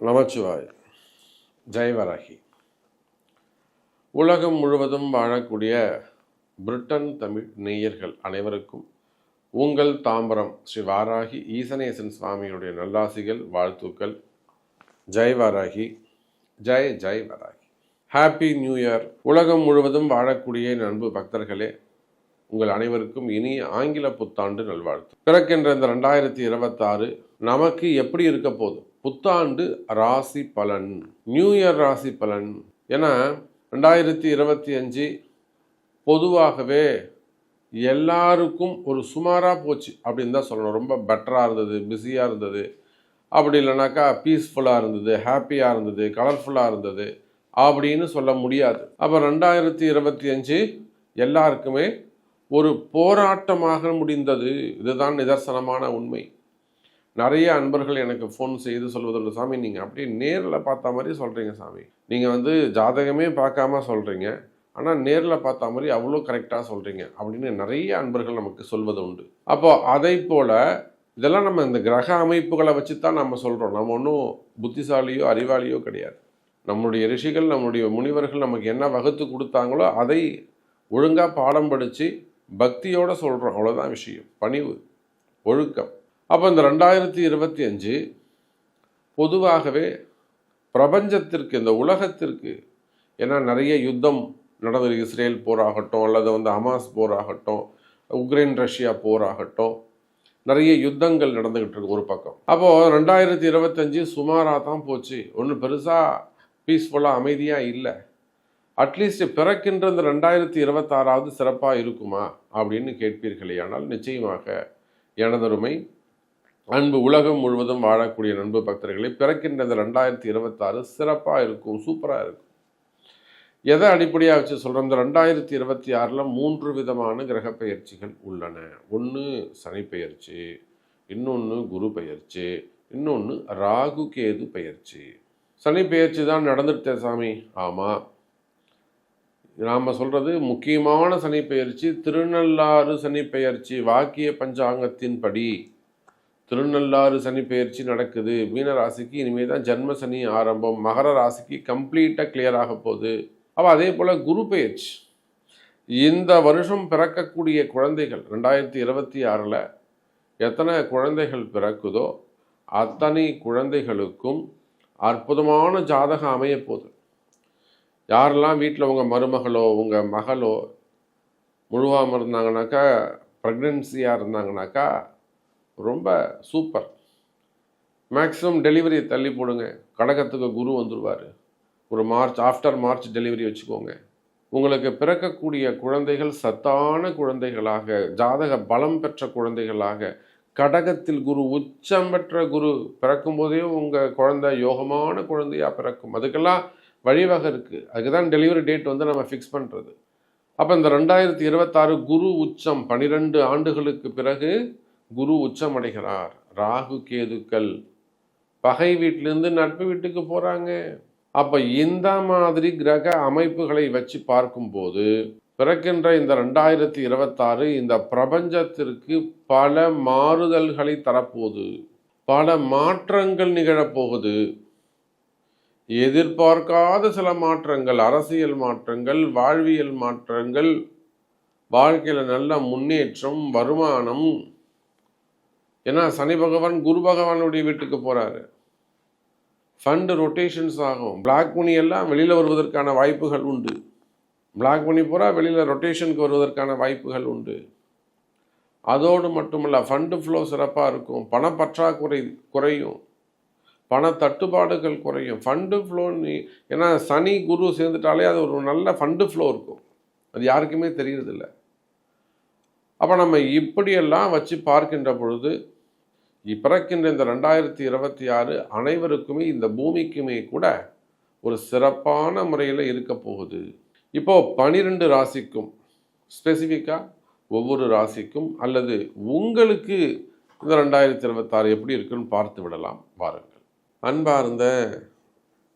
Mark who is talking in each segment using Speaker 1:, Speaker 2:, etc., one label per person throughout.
Speaker 1: நமச்சிவாய். ஜெயவராகி. உலகம் முழுவதும் வாழக்கூடிய பிரிட்டன் தமிழ் நேயர்கள் அனைவருக்கும் உங்கள் தாம்பரம் ஸ்ரீ வாராகி ஈசனேசன் சுவாமியுடைய நல்லாசிகள், வாழ்த்துக்கள். Jai Varahi, Jai Jai Varahi. Happy new year. உலகம் முழுவதும் வாழக்கூடிய அன்பு பக்தர்களே, உங்கள் அனைவருக்கும் இனிய ஆங்கில புத்தாண்டு நல்வாழ்த்து. பிறக்கின்ற இந்த 2026 நமக்கு எப்படி இருக்க போகுது? புத்தாண்டு ராசி பலன், நியூ இயர் ராசி பலன். ஏன்னா 2025 பொதுவாகவே எல்லாருக்கும் ஒரு சுமாராக போச்சு அப்படின்னு தான் சொல்லணும். ரொம்ப பெட்டராக இருந்தது, பிஸியாக இருந்தது, அப்படி இல்லைனாக்கா பீஸ்ஃபுல்லாக இருந்தது, ஹாப்பியாக இருந்தது, கலர்ஃபுல்லாக இருந்தது அப்படின்னு சொல்ல முடியாது. அப்போ 2025 எல்லாருக்குமே ஒரு போராட்டமாக முடிந்தது. இதுதான் நிதர்சனமான உண்மை. நிறைய அன்பர்கள் எனக்கு ஃபோன் செய்து சொல்வதுள்ள, சாமி நீங்கள் அப்படியே நேரில் பார்த்த மாதிரி சொல்கிறீங்க சாமி, நீங்கள் ஜாதகமே பார்க்காம சொல்கிறீங்க, ஆனால் நேரில் பார்த்த மாதிரி அவ்வளோ கரெக்டாக சொல்கிறீங்க அப்படின்னு நிறைய அன்பர்கள் நமக்கு சொல்வது உண்டு. அப்போது அதை போல் இதெல்லாம் நம்ம இந்த கிரக அமைப்புகளை வச்சு தான் நம்ம சொல்கிறோம். நம்ம ஒன்றும் புத்திசாலியோ அறிவாளியோ கிடையாது. நம்முடைய ரிஷிகள், நம்முடைய முனிவர்கள் நமக்கு என்ன வகுத்து கொடுத்தாங்களோ அதை ஒழுங்காக பாடம் படித்து பக்தியோடு சொல்கிறோம். அவ்வளோதான் விஷயம். பணிவு, ஒழுக்கம். அப்போ இந்த 2025 பொதுவாகவே பிரபஞ்சத்திற்கு, இந்த உலகத்திற்கு, ஏன்னா நிறைய யுத்தம் நடந்தது. இஸ்ரேல் போராகட்டும், அல்லது ஹமாஸ் போராகட்டும், உக்ரைன் ரஷ்யா போராகட்டும், நிறைய யுத்தங்கள் நடந்துக்கிட்டு இருக்கு ஒரு பக்கம். அப்போது 2025 சுமாராக தான் போச்சு. ஒன்றும் பெருசாக பீஸ்ஃபுல்லாக அமைதியாக இல்லை. அட்லீஸ்ட் பிறக்கின்ற இந்த 2026 சிறப்பாக இருக்குமா அப்படின்னு கேட்பீர்களே. ஆனால் நிச்சயமாக எனதருமை அன்பு உலகம் முழுவதும் வாழக்கூடிய நண்பு பக்தர்களை, பிறக்கின்ற இந்த 2026 சிறப்பாக இருக்கும், சூப்பராக இருக்கும். எதை அடிப்படையாக வச்சு சொல்கிறோம்? இந்த 2026 3 விதமான கிரக பெயர்ச்சிகள் உள்ளன. ஒன்று சனி பெயர்ச்சி, இன்னொன்று குரு பெயர்ச்சி, இன்னொன்று ராகு கேது பெயர்ச்சி. சனி பெயர்ச்சி தான் நடந்துட்டே சாமி. ஆமாம், நாம் சொல்கிறது முக்கியமான சனி பெயர்ச்சி திருநள்ளாறு சனி பெயர்ச்சி. வாக்கிய பஞ்சாங்கத்தின் படி திருநள்ளாறு சனி பெயர்ச்சி நடக்குது. மீன ராசிக்கு இனிமேல் தான் ஜென்ம சனி ஆரம்பம். மகர ராசிக்கு கம்ப்ளீட்டாக கிளியர் ஆக போகுது. அப்போ அதே போல் குரு பெயர்ச்சி. இந்த வருஷம் பிறக்கக்கூடிய குழந்தைகள் 2026 எத்தனை குழந்தைகள் பிறக்குதோ அத்தனை குழந்தைகளுக்கும் அற்புதமான ஜாதகம் அமைய போகுது. யாரெல்லாம் வீட்டில் உங்கள் மருமகளோ உங்கள் மகளோ முழுவாமல் இருந்தாங்கனாக்கா, ப்ரெக்னென்சியாக இருந்தாங்கனாக்கா ரொம்ப சூப்பர். மேக்ஸிமம் டெலிவரி தள்ளி போடுங்க. கடகத்துக்கு குரு வந்துடுவார். ஒரு ஆஃப்டர் மார்ச் டெலிவரி வச்சுக்கோங்க. உங்களுக்கு பிறக்கக்கூடிய குழந்தைகள் சத்தான குழந்தைகளாக, ஜாதக பலம் பெற்ற குழந்தைகளாக, கடகத்தில் குரு, உச்சம் பெற்ற குரு பிறக்கும் போதே உங்கள் குழந்தை யோகமான குழந்தையாக பிறக்கும். அதுக்கெல்லாம் வழிவகை இருக்குது. அதுக்கு தான் டெலிவரி டேட் நம்ம ஃபிக்ஸ் பண்ணுறது. அப்போ இந்த 2026 குரு உச்சம், 12 ஆண்டுகளுக்கு பிறகு குரு உச்சம் அடைகிறார். ராகு கேதுக்கள் பகை வீட்டிலேருந்து நட்பு வீட்டுக்கு போகிறாங்க. அப்போ இந்த மாதிரி கிரக அமைப்புகளை வச்சு பார்க்கும்போது பிறக்கின்ற இந்த 2026 இந்த பிரபஞ்சத்திற்கு பல மாறுதல்களை தரப்போகுது. பல மாற்றங்கள் நிகழப்போகுது. எதிர்பார்க்காத சில மாற்றங்கள், அரசியல் மாற்றங்கள், வாழ்வியல் மாற்றங்கள், வாழ்க்கையில் நல்ல முன்னேற்றம், வருமானம். ஏன்னா சனி பகவான் குரு பகவானுடைய வீட்டுக்கு போகிறாரு. ஃபண்டு ரொட்டேஷன்ஸ் ஆகும். பிளாக் மணி எல்லாம் வெளியில் வருவதற்கான வாய்ப்புகள் உண்டு. பிளாக் மணி பூரா வெளியில் ரொட்டேஷனுக்கு வருவதற்கான வாய்ப்புகள் உண்டு. அதோடு மட்டுமல்ல, ஃபண்டு ஃப்ளோ சிறப்பாக இருக்கும். பணப்பற்றாக்குறை குறையும், பண தட்டுப்பாடுகள் குறையும். ஃபண்டு ஃப்ளோ, ஏன்னா சனி குரு சேர்ந்துட்டாலே அது ஒரு நல்ல ஃபண்டு ஃப்ளோ இருக்கும். அது யாருக்குமே தெரியறதில்லை. அப்போ நம்ம இப்படியெல்லாம் வச்சு பார்க்கின்ற பொழுது பிறக்கின்ற இந்த 2026 அனைவருக்குமே, இந்த பூமிக்குமே கூட ஒரு சிறப்பான முறையில் இருக்க போகுது. இப்போது 12 ராசிக்கும் ஸ்பெசிஃபிக்காக ஒவ்வொரு ராசிக்கும் அல்லது உங்களுக்கு இந்த 2026 எப்படி இருக்குன்னு பார்த்து விடலாம். வாருங்கள். அன்பார்ந்த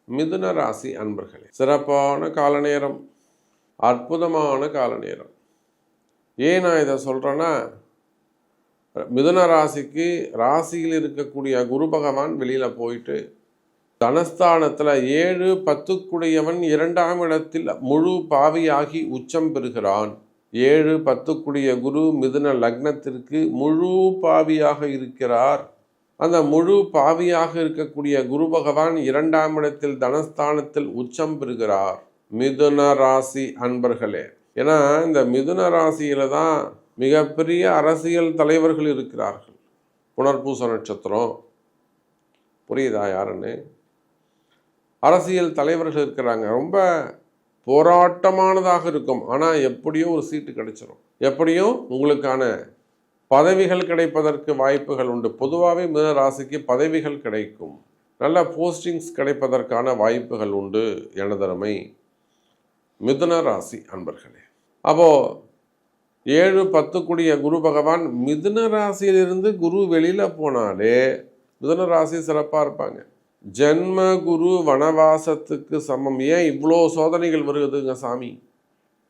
Speaker 1: மிதுன ராசி அன்பர்களே, சிறப்பான கால நேரம், அற்புதமான கால நேரம். ஏன் நான் இதை சொல்கிறேன்னா, மிதுன ராசிக்கு ராசியில் இருக்கக்கூடிய குரு பகவான் வெளியில் போயிட்டு தனஸ்தானத்தில் 7 10 2ஆம் இடத்தில் முழு பாவியாகி உச்சம் பெறுகிறான். 7 10 குரு மிதுன லக்னத்திற்கு முழு பாவியாக இருக்கிறார். அந்த முழு பாவியாக இருக்கக்கூடிய குரு பகவான் 2ஆம் இடத்தில் தனஸ்தானத்தில் உச்சம் பெறுகிறார். மிதுன ராசி அன்பர்களே, ஏன்னா இந்த மிதுன ராசியில தான் மிகப்பெரிய அரசியல் தலைவர்கள் இருக்கிறார்கள். புனர்பூச நட்சத்திரம், புரியுதா யாருன்னு? அரசியல் தலைவர்கள் இருக்கிறாங்க. ரொம்ப போராட்டமானதாக இருக்கும். ஆனால் எப்படியோ ஒரு சீட்டு கிடைச்சிடும், எப்படியும் உங்களுக்கான பதவிகள் கிடைப்பதற்கு வாய்ப்புகள் உண்டு. பொதுவாகவே மிதுன ராசிக்கு பதவிகள் கிடைக்கும், நல்ல போஸ்டிங்ஸ் கிடைப்பதற்கான வாய்ப்புகள் உண்டு எனதருமை மிதுன ராசி அன்பர்களே. அப்போது 7 10 குரு பகவான் மிதுன ராசியிலிருந்து குரு வெளியில் போனாலே மிதுன ராசி சிறப்பாக இருப்பாங்க. ஜென்ம குரு வனவாசத்துக்கு சமம். ஏன் இவ்வளோ சோதனைகள் வருகுதுங்க சாமி?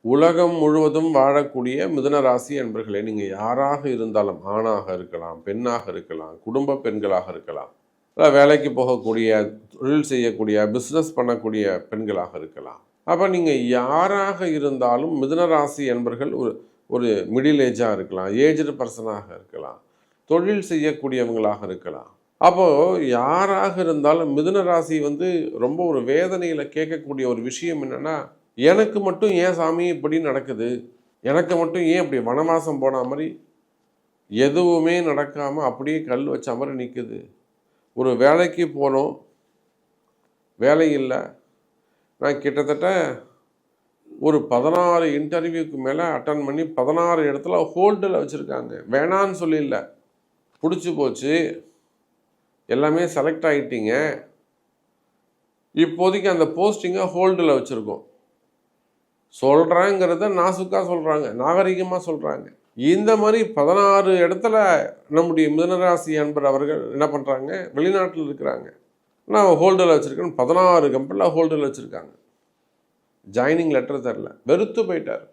Speaker 1: உலகம் முழுவதும் வாழக்கூடிய மிதுன ராசி என்பர்களே, நீங்கள் யாராக இருந்தாலும், ஆணாக இருக்கலாம், பெண்ணாக இருக்கலாம், குடும்ப பெண்களாக இருக்கலாம், வேலைக்கு போகக்கூடிய, தொழில் செய்யக்கூடிய, பிஸ்னஸ் பண்ணக்கூடிய பெண்களாக இருக்கலாம். அப்போ நீங்கள் யாராக இருந்தாலும் மிதுன ராசி என்பர்கள் ஒரு மிடில் ஏஜாக இருக்கலாம், ஏஜ்டு பர்சனாக இருக்கலாம், தொழில் செய்யக்கூடியவங்களாக இருக்கலாம். அப்போது யாராக இருந்தாலும் மிதுன ராசி ரொம்ப ஒரு வேதனையில் கேட்கக்கூடிய ஒரு விஷயம் என்னென்னா, எனக்கு மட்டும் ஏன் சாமி இப்படி நடக்குது, எனக்கு மட்டும் ஏன் இப்படி வனவாசம் போன மாதிரி எதுவுமே நடக்காமல் அப்படியே கல் வச்ச மாதிரி நிற்குது. ஒரு வேலைக்கு போனோம், வேலை இல்லை. நான் கிட்டத்தட்ட ஒரு 16 இன்டர்வியூக்கு மேலே அட்டன் பண்ணி 16 இடத்துல ஹோல்டில் வச்சுருக்காங்க. வேணான்னு சொல்லிடல, பிடிச்சி போச்சு, எல்லாமே செலக்ட் ஆகிட்டீங்க, இப்போதைக்கு அந்த போஸ்டிங்கை ஹோல்டில் வச்சுருக்கோம் சொல்கிறாங்கிறத நாசுக்காக சொல்கிறாங்க, நாகரிகமாக சொல்கிறாங்க. இந்த மாதிரி 16 இடத்துல நம்முடைய மிதுனராசி அன்பர் அவர்கள் என்ன பண்ணுறாங்க, வெளிநாட்டில் இருக்கிறாங்க, நான் ஹோல்டில் வச்சுருக்கேன். 16 கம்பெனியில் ஹோல்டில் வச்சுருக்காங்க. ஜாயினிங் லெட்டர் தரல, வெறுத்து போயிட்டார்.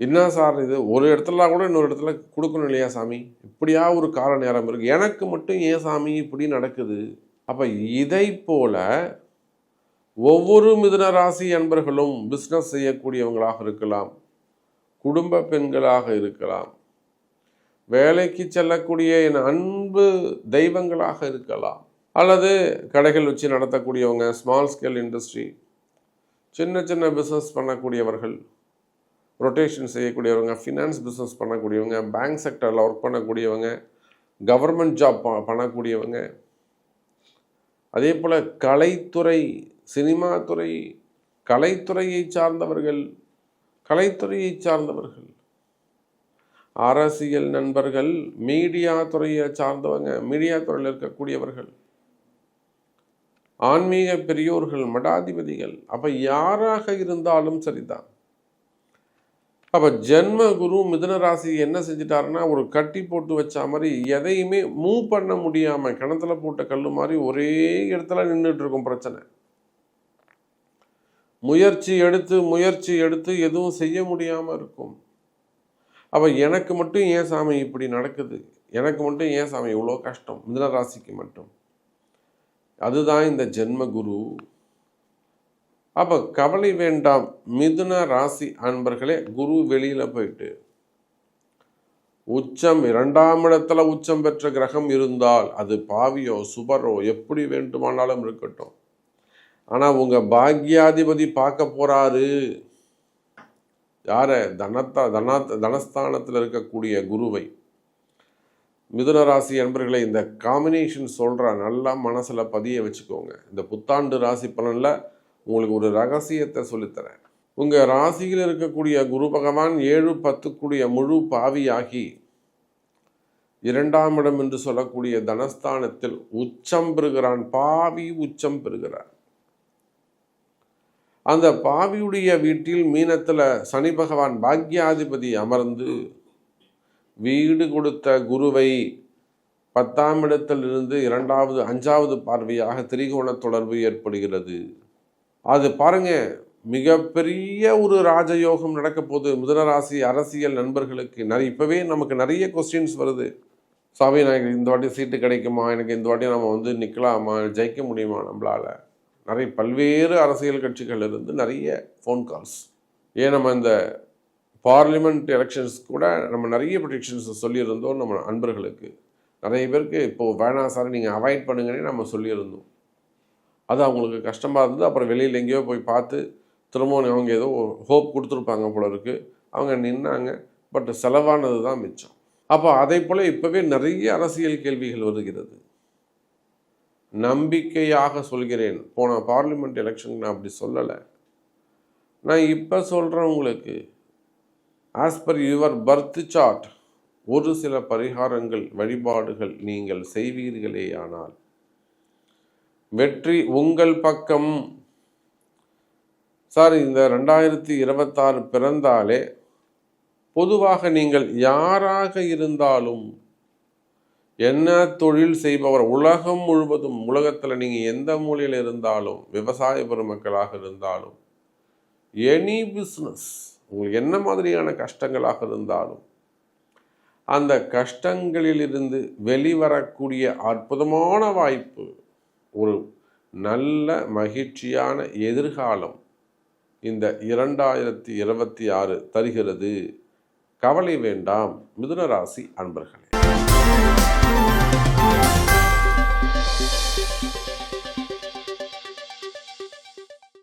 Speaker 1: என்ன சார் இது, ஒரு இடத்துல கூட இன்னொரு இடத்துல கொடுக்கணும் இல்லையா சாமி? இப்படியா ஒரு கால நேரம் இருக்குது, எனக்கு மட்டும் ஏன் சாமி இப்படி நடக்குது? அப்போ இதை போல ஒவ்வொரு மிதுன ராசி அன்பர்களும் பிஸ்னஸ் செய்யக்கூடியவங்களாக இருக்கலாம், குடும்ப பெண்களாக இருக்கலாம், வேலைக்கு செல்லக்கூடிய என் அன்பு தெய்வங்களாக இருக்கலாம், அல்லது கடைகள் வச்சு நடத்தக்கூடியவங்க, ஸ்மால் ஸ்கேல் இண்டஸ்ட்ரி, சின்ன சின்ன பிஸ்னஸ் பண்ணக்கூடியவர்கள், ரொட்டேஷன் செய்யக்கூடியவங்க, ஃபினான்ஸ் பிஸ்னஸ் பண்ணக்கூடியவங்க, பேங்க் செக்டரில் ஒர்க் பண்ணக்கூடியவங்க, கவர்மெண்ட் ஜாப் பண்ணக்கூடியவங்க, அதே போல் கலைத்துறை, சினிமா துறை, கலைத்துறையை சார்ந்தவர்கள், அரசியல் நண்பர்கள், மீடியா துறையை சார்ந்தவங்க, மீடியா துறையில் இருக்கக்கூடியவர்கள், ஆன்மீக பெரியோர்கள், மடாதிபதிகள், அப்போ யாராக இருந்தாலும் சரிதான். அப்போ ஜென்ம குரு மிதுன ராசி என்ன செஞ்சிட்டாருன்னா, ஒரு கட்டி போட்டு வச்ச மாதிரி எதையுமே மூவ் பண்ண முடியாமல் கிணத்துல போட்ட கல் மாதிரி ஒரே இடத்துல நின்றுட்டு இருக்கும் பிரச்சனை. முயற்சி எடுத்து எதுவும் செய்ய முடியாமல் இருக்கும். அப்போ எனக்கு மட்டும் ஏன் சாமி இப்படி நடக்குது, எனக்கு மட்டும் ஏன் சாமி இவ்வளோ கஷ்டம், மிதுன ராசிக்கு மட்டும். அதுதான் இந்த ஜென்ம குரு. அப்போ கவலை வேண்டாம் மிதுன ராசி அன்பர்களே. குரு வெளியில் போயிட்டு உச்சம், 2ஆம் இடத்துல உச்சம் பெற்ற கிரகம் இருந்தால் அது பாவியோ சுபரோ எப்படி வேண்டுமானாலும் இருக்கட்டும், ஆனால் உங்கள் பாக்யாதிபதி பார்க்க போகிறாரு. யாரை? தனஸ்தானத்தில் இருக்கக்கூடிய குருவை. மிதுன ராசி அன்பர்களை இந்த காம்பினேஷன் சொல்கிற நல்லா மனசில் பதிய வச்சுக்கோங்க. இந்த புத்தாண்டு ராசி பலனில் உங்களுக்கு ஒரு ரகசியத்தை சொல்லித்தரேன். உங்கள் ராசியில் இருக்கக்கூடிய குரு பகவான் 7 10 முழு பாவியாகி 2ஆம் இடம் என்று சொல்லக்கூடிய தனஸ்தானத்தில் உச்சம் பெறுகிறான். பாவி உச்சம் பெறுகிறான். அந்த பாவியுடைய வீட்டில் மீனத்தில் சனி பகவான் பாக்யாதிபதி அமர்ந்து வீடு கொடுத்த குருவை 10ஆம் இடத்திலிருந்து 5வது பார்வையாக திரிகோண தொடர்பு ஏற்படுகிறது. அது பாருங்க, மிகப்பெரிய ஒரு ராஜயோகம் நடக்க போகுது மிதுனராசி அரசியல் நண்பர்களுக்கு. இப்போவே நமக்கு நிறைய கொஸ்டின்ஸ் வருது. சாமி, எனக்கு இந்த வாட்டி சீட்டு கிடைக்குமா, எனக்கு இந்த வாட்டி நம்ம நிற்கலாமா, ஜெயிக்க முடியுமா நம்மளால், நிறைய பல்வேறு அரசியல் கட்சிகளிலிருந்து நிறைய ஃபோன் கால்ஸ். ஏன் நம்ம இந்த பார்லிமெண்ட் எலெக்ஷன்ஸ் கூட நம்ம நிறைய ப்ரெடிக்ஷன்ஸ் சொல்லியிருந்தோம். நம்ம அன்பர்களுக்கு நிறைய பேருக்கு இப்போது வேணாம் சார் நீங்கள் அவாய்ட் பண்ணுங்கன்னே நம்ம சொல்லியிருந்தோம். அது அவங்களுக்கு கஷ்டமாக இருந்தது. அப்புறம் வெளியில் எங்கேயோ போய் பார்த்து திரும்பவும் அவங்க ஏதோ ஒரு ஹோப் கொடுத்துருப்பாங்க போல இருக்குது, அவங்க நின்னாங்க. பட் செலவானது தான் மிச்சம். அப்போ அதை போல் இப்போவே நிறைய அரசியல் கேள்விகள் வருகிறது. நம்பிக்கையாக சொல்கிறேன், போன பார்லிமெண்ட் எலெக்ஷன் நான் அப்படி சொல்லலை. நான் இப்போ சொல்கிறேன் உங்களுக்கு, as per your birth chart ஒரு சில பரிகாரங்கள் வழிபாடுகள் நீங்கள் செய்வீர்களே ஆனால் வெற்றி உங்கள் பக்கம். சார் இந்த 2026 பிறந்தாலே பொதுவாக நீங்கள் யாராக இருந்தாலும், என்ன தொழில் செய்பவர், உலகம் முழுவதும், உலகத்தில் நீங்கள் எந்த மூலையில் இருந்தாலும், விவசாய பெருமக்களாக இருந்தாலும், எனி பிஸ்னஸ், உங்களுக்கு என்ன மாதிரியான கஷ்டங்களாக இருந்தாலும் அந்த கஷ்டங்களிலிருந்து வெளிவரக்கூடிய அற்புதமான வாய்ப்பு, ஒரு நல்ல மகிழ்ச்சியான எதிர்காலம் இந்த 2026 தருகிறது. கவலை வேண்டாம் மிதுன ராசி அன்பர்களே.